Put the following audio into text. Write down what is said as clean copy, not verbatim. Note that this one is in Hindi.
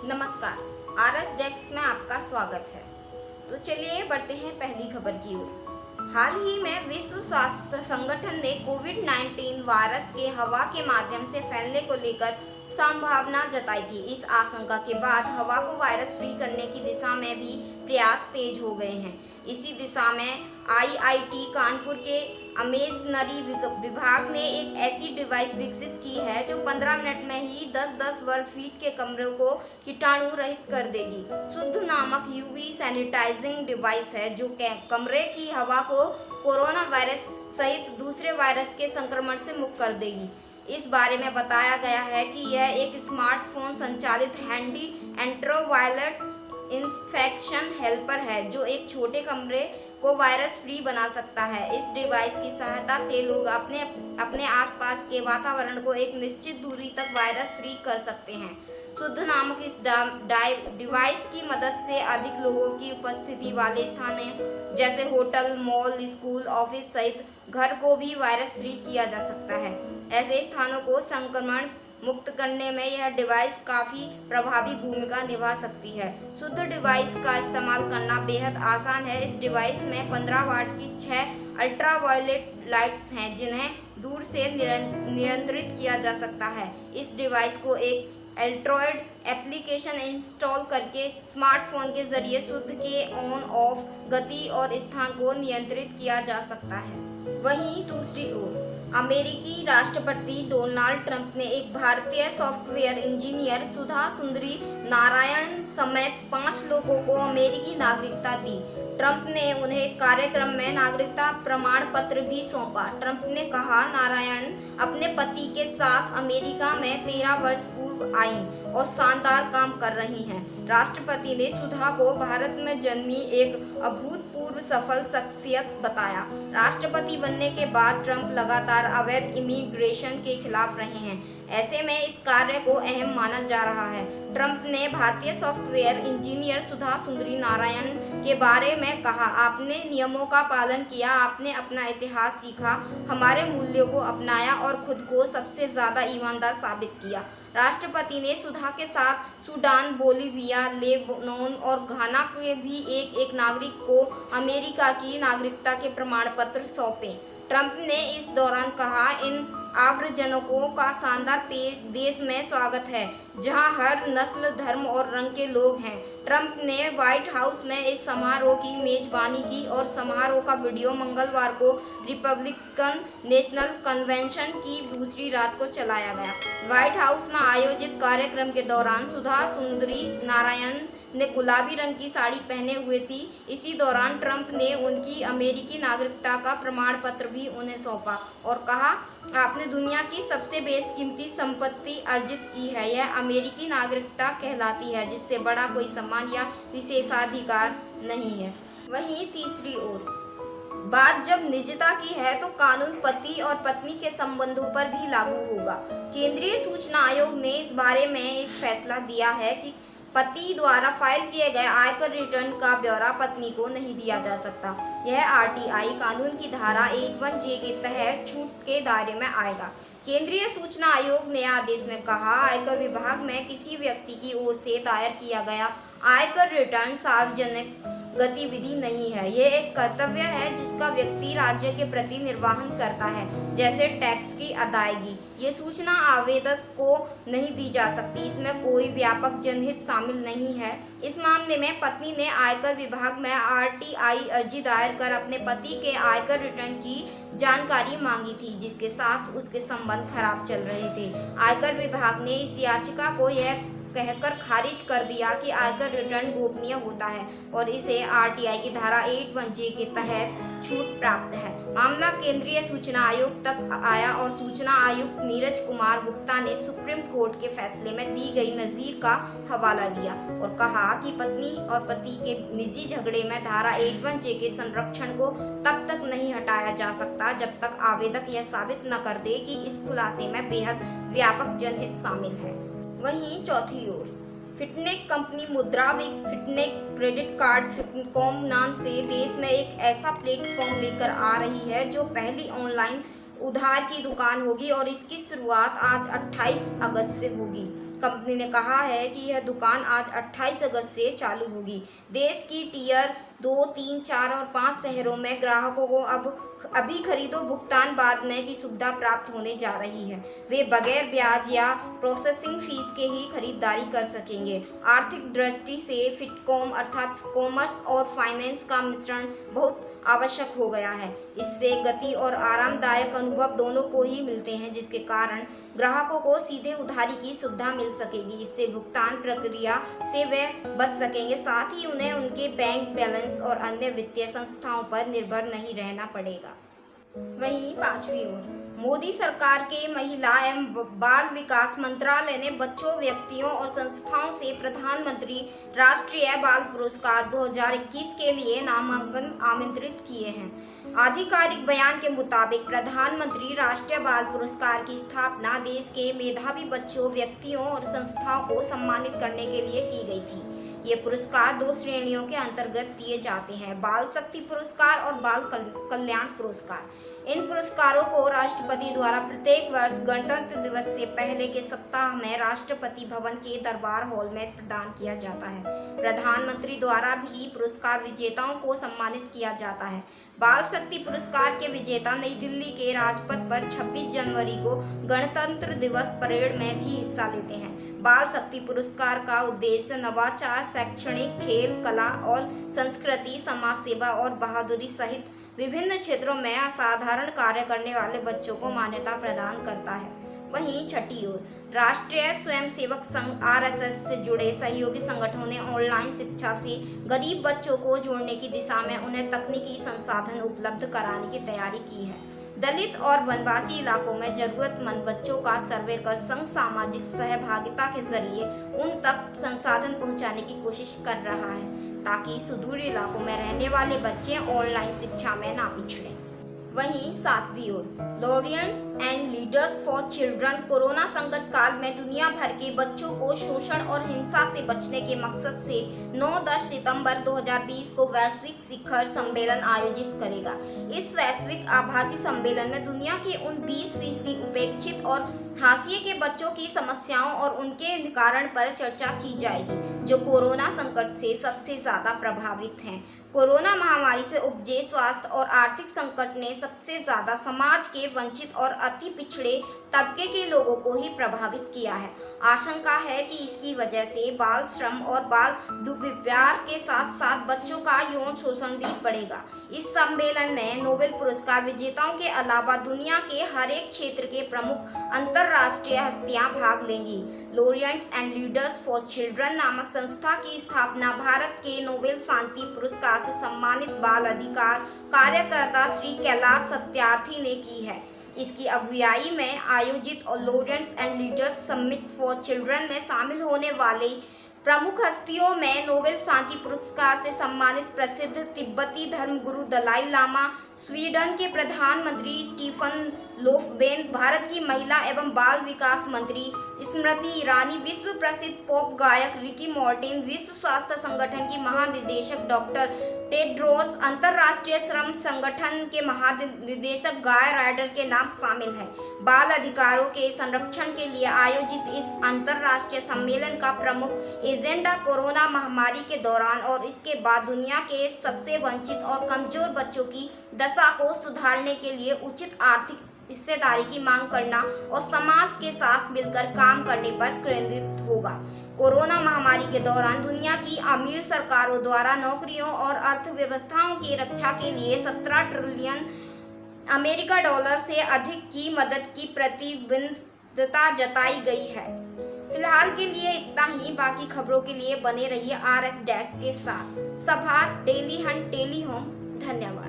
नमस्कार, आरएस डेस्क में आपका स्वागत है। तो चलिए बढ़ते हैं पहली खबर की ओर। हाल ही में विश्व स्वास्थ्य संगठन ने कोविड-19 वायरस के हवा के माध्यम से फैलने को लेकर संभावना जताई थी। इस आशंका के बाद हवा को वायरस फ्री करने की दिशा में भी प्रयास तेज हो गए हैं। इसी दिशा में आईआईटी कानपुर के इमेजनरी विभाग ने एक ऐसी डिवाइस विकसित की है जो 15 मिनट में ही 10-10 वर्ग फीट के कमरे को कीटाणु रहित कर देगी। शुद्ध नामक यूवी सैनिटाइजिंग डिवाइस है जो कमरे की हवा को कोरोना वायरस सहित दूसरे वायरस के संक्रमण से मुक्त कर देगी। इस बारे में बताया गया है कि यह एक स्मार्टफोन संचालित हैंडी एंट्रोवायलेट इंफेक्शन हेल्पर है जो एक छोटे कमरे को वायरस फ्री बना सकता है। इस डिवाइस की सहायता से लोग अपने आसपास के वातावरण को एक निश्चित दूरी तक वायरस फ्री कर सकते हैं। शुद्ध नामक इस डिवाइस की मदद से अधिक लोगों की उपस्थिति वाले स्थानों जैसे होटल, मॉल, स्कूल, ऑफिस सहित घर को भी वायरस फ्री किया जा सकता है। ऐसे स्थानों को संक्रमण मुक्त करने में यह डिवाइस काफ़ी प्रभावी भूमिका निभा सकती है। शुद्ध डिवाइस का इस्तेमाल करना बेहद आसान है। इस डिवाइस में 15 वाट की 6 अल्ट्रावायलेट लाइट्स हैं जिन्हें दूर से नियंत्रित किया जा सकता है। इस डिवाइस को एक एंड्रॉयड एप्लीकेशन इंस्टॉल करके स्मार्टफोन के जरिए शुद्ध के ऑन ऑफ गति और स्थान को नियंत्रित किया जा सकता है। वहीं दूसरी ओर अमेरिकी राष्ट्रपति डोनाल्ड ट्रंप ने एक भारतीय सॉफ्टवेयर इंजीनियर सुधा सुंदरी नारायण समेत 5 लोगों को अमेरिकी नागरिकता दी। ट्रंप ने उन्हें कार्यक्रम में नागरिकता प्रमाण पत्र भी सौंपा। ट्रंप ने कहा, नारायण अपने पति के साथ अमेरिका में 13 वर्ष पूर्व आईं और शानदार काम कर रही हैं। राष्ट्रपति ने सुधा को भारत में जन्मी एक अभूतपूर्व सफल शख्सियत बताया। राष्ट्रपति बनने के बाद ट्रंप लगातार अवैध इमिग्रेशन के खिलाफ रहे हैं। ऐसे में इस कार्य को अहम माना जा रहा है। ट्रंप ने भारतीय सॉफ्टवेयर इंजीनियर सुधा सुंदरी नारायण के बारे में कहा, आपने नियमों का पालन किया, आपने अपना इतिहास सीखा, हमारे मूल्यों को अपनाया और खुद को सबसे ज्यादा ईमानदार साबित किया। राष्ट्रपति ने सुधा के साथ सूडान, बोलीविया, लेबनान और घाना के भी एक नागरिक को अमेरिका की नागरिकता के प्रमाण पत्र सौंपे। ट्रंप ने इस दौरान कहा, इन आव्रजनकों का शानदार देश में स्वागत है जहां हर नस्ल, धर्म और रंग के लोग हैं। ट्रंप ने व्हाइट हाउस में इस समारोह की मेजबानी की और समारोह का वीडियो मंगलवार को रिपब्लिकन नेशनल कन्वेंशन की दूसरी रात को चलाया गया। व्हाइट हाउस में आयोजित कार्यक्रम के दौरान सुधा सुंदरी नारायण ने गुलाबी रंग की साड़ी पहने हुए थी। इसी दौरान ट्रंप ने उनकी अमेरिकी नागरिकता का प्रमाण पत्र भी उन्हें सौंपा और कहा, आपने दुनिया की सबसे बेशकीमती संपत्ति अर्जित की है। यह अमेरिकी नागरिकता कहलाती है जिससे बड़ा कोई सम्मान या विशेषाधिकार नहीं है। वहीं तीसरी ओर बात जब निजता की है तो कानून पति और पत्नी के संबंधों पर भी लागू होगा। केंद्रीय सूचना आयोग ने इस बारे में एक फैसला दिया है कि पति द्वारा फाइल किए गए आयकर रिटर्न का ब्यौरा पत्नी को नहीं दिया जा सकता। यह आरटीआई कानून की धारा 81J के तहत छूट के दायरे में आएगा। केंद्रीय सूचना आयोग ने आदेश में कहा, आयकर विभाग में किसी व्यक्ति की ओर से दायर किया गया आयकर रिटर्न सार्वजनिक गतिविधि नहीं है। यह एक कर्तव्य है जिसका व्यक्ति राज्य के प्रति निर्वहन करता है, जैसे टैक्स की अदायगी। ये सूचना आवेदक को नहीं दी जा सकती। इसमें कोई व्यापक जनहित शामिल नहीं है। इस मामले में पत्नी ने आयकर विभाग में आरटीआई अर्जी दायर कर अपने पति के आयकर रिटर्न की जानकारी मांगी थी जिसके साथ उसके संबंध खराब चल रहे थे। आयकर विभाग ने इस याचिका को यह कहकर खारिज कर दिया कि आयकर रिटर्न गोपनीय होता है और इसे आरटीआई की धारा 81J के तहत छूट प्राप्त है। मामला केंद्रीय सूचना आयोग तक आया और सूचना आयुक्त नीरज कुमार गुप्ता ने सुप्रीम कोर्ट के फैसले में दी गई नज़ीर का हवाला दिया और कहा कि पत्नी और पति के निजी झगड़े में धारा 81J के संरक्षण को तब तक नहीं हटाया जा सकता जब तक आवेदक यह साबित न कर दे कि इस खुलासे में बेहद व्यापक जनहित शामिल है। वहीं चौथी ओर फिटनेक कंपनी मुद्रा फिटनेक क्रेडिट कार्ड फिटकॉम नाम से देश में एक ऐसा प्लेटफॉर्म लेकर आ रही है जो पहली ऑनलाइन उधार की दुकान होगी और इसकी शुरुआत आज 28 अगस्त से होगी। कंपनी ने कहा है कि यह दुकान आज 28 अगस्त से चालू होगी। देश की टियर 2, 3, 4 और 5 शहरों में ग्राहकों को अभी खरीदो भुगतान बाद में की सुविधा प्राप्त होने जा रही है। वे बगैर ब्याज या प्रोसेसिंग फीस के ही खरीदारी कर सकेंगे। आर्थिक दृष्टि से फिटकॉम अर्थात कॉमर्स और फाइनेंस का मिश्रण बहुत आवश्यक हो गया है। इससे गति और आरामदायक अनुभव दोनों को ही मिलते हैं, जिसके कारण ग्राहकों को सीधे उधारी की सुविधा मिल सकेगी। इससे भुगतान प्रक्रिया से वे बच सकेंगे, साथ ही उन्हें उनके बैंक बैलेंस और अन्य वित्तीय संस्थाओं पर निर्भर नहीं रहना पड़ेगा। वहीं 5वीं ओर मोदी सरकार के महिला एवं बाल विकास मंत्रालय ने बच्चों, व्यक्तियों और संस्थाओं से प्रधानमंत्री राष्ट्रीय बाल पुरस्कार 2021 के लिए नामांकन आमंत्रित किए हैं। आधिकारिक बयान के मुताबिक प्रधानमंत्री राष्ट्रीय बाल पुरस्कार की स्थापना देश के मेधावी बच्चों, व्यक्तियों और संस्थाओं को सम्मानित करने के लिए की गई थी। ये पुरस्कार 2 श्रेणियों के अंतर्गत दिए जाते हैं: बाल शक्ति पुरस्कार और बाल कल्याण पुरस्कार। इन पुरस्कारों को राष्ट्रपति द्वारा प्रत्येक वर्ष गणतंत्र दिवस से पहले के सप्ताह में राष्ट्रपति भवन के दरबार हॉल में प्रदान किया जाता है। प्रधानमंत्री द्वारा भी पुरस्कार विजेताओं को सम्मानित किया जाता है। बाल शक्ति पुरस्कार के विजेता नई दिल्ली के राजपथ पर 26 जनवरी को गणतंत्र दिवस परेड में भी हिस्सा लेते हैं। बाल शक्ति पुरस्कार का उद्देश्य नवाचार, शैक्षणिक, खेल, कला और संस्कृति, समाज सेवा और बहादुरी सहित विभिन्न क्षेत्रों में असाधारण कार्य करने वाले बच्चों को मान्यता प्रदान करता है। वहीं 6ठी ओर राष्ट्रीय स्वयंसेवक संघ RSS से जुड़े सहयोगी संगठनों ने ऑनलाइन शिक्षा से गरीब बच्चों को जोड़ने की दिशा में उन्हें तकनीकी संसाधन उपलब्ध कराने की तैयारी की है। दलित और वनवासी इलाकों में जरूरतमंद बच्चों का सर्वे कर संघ सामाजिक सहभागिता के जरिए उन तक संसाधन पहुंचाने की कोशिश कर रहा है, ताकि सुदूर इलाकों में रहने वाले बच्चे ऑनलाइन शिक्षा में ना पिछड़ें। वहीं 7वीं ओर laureates and leaders for children corona संकट काल में दुनिया भर के बच्चों को शोषण और हिंसा से बचने के मकसद से 9-10 सितंबर 2020 को वैश्विक शिखर सम्मेलन आयोजित करेगा। इस वैश्विक आभासी सम्मेलन में दुनिया के उन 20% उपेक्षित और हाशिए के बच्चों की समस्याओं और उनके निवारण पर चर्चा की जाएगी, जो कोरोना संकट से सबसे ज्यादा प्रभावित हैं। कोरोना महामारी से उपजे स्वास्थ्य और आर्थिक संकट ने सबसे ज्यादा समाज के वंचित और अति पिछड़े तबके के लोगों को ही प्रभावित किया है। आशंका है कि इसकी वजह से बाल श्रम और बाल दुर्व्यवहार के साथ साथ बच्चों का यौन शोषण भी बढ़ेगा। इस सम्मेलन में नोबेल पुरस्कार विजेताओं के अलावा दुनिया के हर एक क्षेत्र के प्रमुख अंतर्राष्ट्रीय हस्तियां भाग लेंगी। Laureus and leaders for children नामक संस्था की स्थापना भारत के नोबेल शांति पुरस्कार से सम्मानित बाल अधिकार कार्यकर्ता श्री कैलाश सत्यार्थी ने की है। इसकी अगुवाई में आयोजित Laureus and leaders summit for children में शामिल होने वाले प्रमुख हस्तियों में नोबेल शांति पुरस्कार से सम्मानित प्रसिद्ध तिब्बती धर्मगुरु दलाई लामा, स्वीडन के प्रधानमंत्री स्टीफन लोफवेन, भारत की महिला एवं बाल विकास मंत्री स्मृति ईरानी, विश्व प्रसिद्ध पॉप गायक रिकी मार्टिन, विश्व स्वास्थ्य संगठन की महानिदेशक डॉक्टर टेड्रोस, अंतर्राष्ट्रीय श्रम संगठन के महानिदेशक गाय राइडर के नाम शामिल हैं। बाल अधिकारों के संरक्षण के लिए आयोजित इस अंतर्राष्ट्रीय सम्मेलन का प्रमुख एजेंडा कोरोना महामारी के दौरान और इसके बाद दुनिया के सबसे वंचित और कमजोर बच्चों की दशा को सुधारने के लिए उचित आर्थिक हिस्सेदारी की मांग करना और समाज के साथ मिलकर काम करने पर केंद्रित होगा। कोरोना महामारी के दौरान दुनिया की अमीर सरकारों द्वारा नौकरियों और अर्थव्यवस्थाओं की रक्षा के लिए 17 ट्रिलियन अमेरिका डॉलर से अधिक की मदद की प्रतिबद्धता जताई गई है। फिलहाल के लिए इतना ही। बाकी खबरों के लिए बने रहिए RS डेस्क के साथ। सभार डेली हंट टेली होम। धन्यवाद।